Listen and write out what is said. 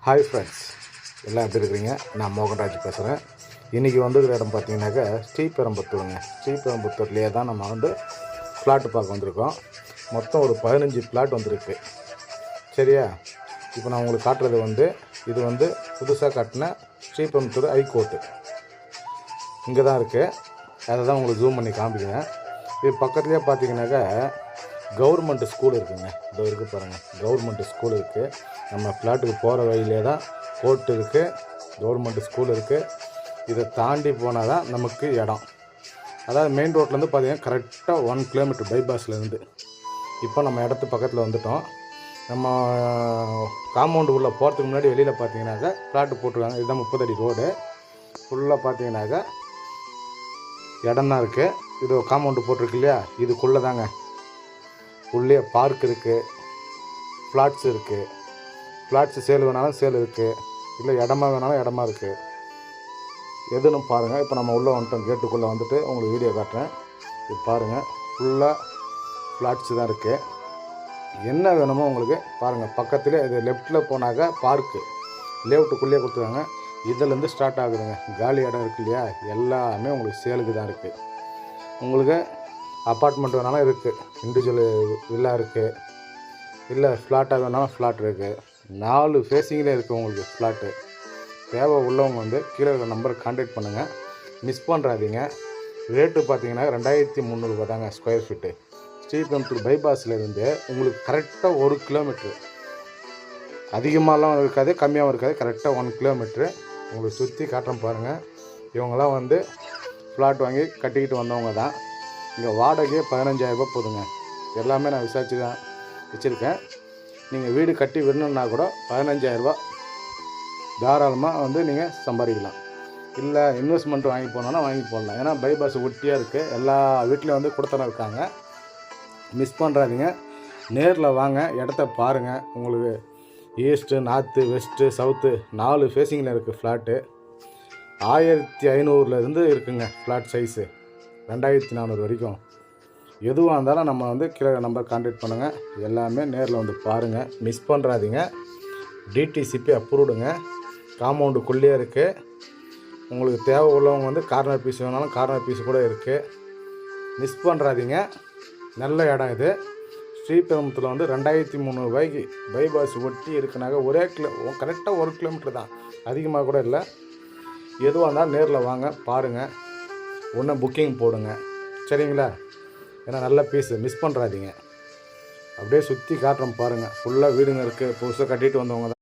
Hi friends, எல்லாம் எப்படி இருக்கிறீங்க? நான் மோகன்ராஜ் பேசுகிறேன். இன்றைக்கி வந்துருக்கிற இடம் பார்த்தீங்கன்னாக்கா ஸ்ரீபெரும்புத்தூருங்க. ஸ்ரீபெரும்புத்தூர்லேயே தான் நம்ம ஃப்ளாட்டு பார்க்க வந்திருக்கோம். மொத்தம் ஒரு 15 ஃப்ளாட் வந்திருக்கு. சரியா? இப்போ நான் உங்களுக்கு காட்டுறது இது புதுசாக காட்டின ஸ்ரீபெரும்புத்தூர் ஹைகோர்ட்டு இங்கே தான் இருக்குது. அதை தான் உங்களுக்கு ஜூம் பண்ணி காமிக்கிறேன். இது பக்கத்துலேயே பார்த்தீங்கன்னாக்கா கவர்மெண்ட் ஸ்கூல் இருக்குதுங்க. இதோ இருக்குது பாருங்கள், கவர்மெண்ட் ஸ்கூல் இருக்குது. நம்ம ஃப்ளாட்டுக்கு போகிற வழியிலே தான் கோர்ட் இருக்குது, கவர்மெண்ட் ஸ்கூல் இருக்குது. இதை தாண்டி போனால் தான் நமக்கு இடம். அதாவது மெயின் ரோட்லேருந்து பார்த்தீங்கன்னா கரெக்டாக 1 கிலோமீட்டர் பைபாஸ்லேருந்து. இப்போ நம்ம இடத்து பக்கத்தில் வந்துவிட்டோம். நம்ம காம்பவுண்டு உள்ளே போகிறதுக்கு முன்னாடி வெளியில் பார்த்தீங்கன்னாக்கா ஃப்ளாட்டு போட்டிருக்காங்க. இதுதான் 30 அடி ரோடு. ஃபுல்லாக பார்த்தீங்கன்னாக்கா இடம் தான் இருக்குது. இது காம்பவுண்டு போட்டிருக்கு இல்லையா, இதுக்குள்ளே தாங்க. உள்ளே பார்க் இருக்குது, ஃப்ளாட்ஸ் இருக்குது. ஃப்ளாட்ஸு சேல் வேணாலும் சேல் இருக்குது, இல்லை இடமா வேணாலும் இடமா இருக்குது. எதுன்னு பாருங்கள். இப்போ நம்ம உள்ளே வந்துட்டோம். கேட்டுக்குள்ளே வந்துட்டு உங்களுக்கு வீடியோ காட்டுறேன். இது பாருங்கள், ஃபுல்லாக ஃப்ளாட்ஸு தான் இருக்குது. என்ன வேணுமோ உங்களுக்கு பாருங்கள். பக்கத்துலேயே இது லெஃப்ட்டில் போனாக்கா பார்க்கு லேஅவுட்டுக்குள்ளேயே கொடுத்துருக்காங்க. இதிலேருந்து ஸ்டார்ட் ஆகுதுங்க. காலி இடம் இருக்குது இல்லையா, எல்லாமே உங்களுக்கு சேலுக்கு தான் இருக்குது. உங்களுக்கு அப்பார்ட்மெண்ட் வேணாலும் இருக்குது, இண்டிவிஜுவல் வில்லா இருக்குது, இல்லை ஃப்ளாட்டாக வேணாலும் ஃப்ளாட் இருக்குது. 4 ஃபேஸிங்கில் இருக்குது உங்களுக்கு ஃப்ளாட்டு. தேவை உள்ளவங்க கீழே இருக்கிற நம்பருக்கு கான்டாக்ட் பண்ணுங்கள். மிஸ் பண்ணுறாதீங்க. ரேட்டு பார்த்தீங்கன்னா 2300 ரூபா தாங்க ஸ்கொயர் ஃபீட்டு. ஸ்ரீபெரும்புத்தூர் பைபாஸ்லேருந்து உங்களுக்கு கரெக்டாக 1 கிலோமீட்ரு. அதிகமாகலாம் இருக்காது, கம்மியாகவும் இருக்காது. கரெக்டாக 1 கிலோமீட்ரு. உங்களுக்கு சுற்றி காட்டுறேன் பாருங்கள். இவங்களாம் ஃப்ளாட் வாங்கி கட்டிக்கிட்டு வந்தவங்க தான். இங்கே வாடகையே 15,000 ரூபா போதுங்க. எல்லாமே நான் விசாரித்து தான் வச்சுருக்கேன். நீங்கள் வீடு கட்டி விடணுன்னா கூட 15,000 ரூபா தாராளமாக நீங்கள் சம்பாதிக்கலாம். இல்லை இன்வெஸ்ட்மெண்ட் வாங்கி போனோன்னா வாங்கி போடலாம். ஏன்னா பைபாஸ் ஒட்டியாக இருக்குது. எல்லா வீட்லேயும் கொடுத்தன இருக்காங்க. மிஸ் பண்ணுறாதீங்க. நேரில் வாங்க, இடத்த பாருங்கள். உங்களுக்கு ஈஸ்ட்டு, நார்த்து, வெஸ்ட்டு, சவுத்து 4 ஃபேஸிங்கில் இருக்குது ஃப்ளாட்டு. 1500 இருக்குங்க ஃப்ளாட் சைஸு. 2400 வரைக்கும். எதுவாக இருந்தாலும் நம்ம கீழே நம்பர் கான்டாக்ட் பண்ணுங்கள். எல்லாமே நேரில் பாருங்கள். மிஸ் பண்ணுறாதீங்க. டிடிசிபி அப்ரூவ்டுங்க. காம்பவுண்டுக்குள்ளேயே இருக்குது. உங்களுக்கு தேவை உள்ளவங்க கார்னர் பீஸ் வேணாலும் கார்னர் பீஸ் கூட இருக்குது. மிஸ் பண்ணுறாதீங்க. நல்ல இடம் இது. ஸ்ரீபெரும்புத்தூரில் 2300 ரூபாய்க்கு பைபாஸ் ஒட்டி இருக்குனாக்க கரெக்டாக 1 கிலோமீட்டர் தான், அதிகமாக கூட இல்லை. எதுவாக இருந்தாலும் நேரில் வாங்க, பாருங்கள். ஒன்று புக்கிங் போடுங்க, சரிங்களா? ஏன்னா நல்ல பீஸு, மிஸ் பண்ணுறாதீங்க. அப்படியே சுற்றி காட்டுறோம் பாருங்கள். ஃபுல்லாக வீடுங்க இருக்குது. புதுசாக கட்டிட்டு வந்தவங்க தான்.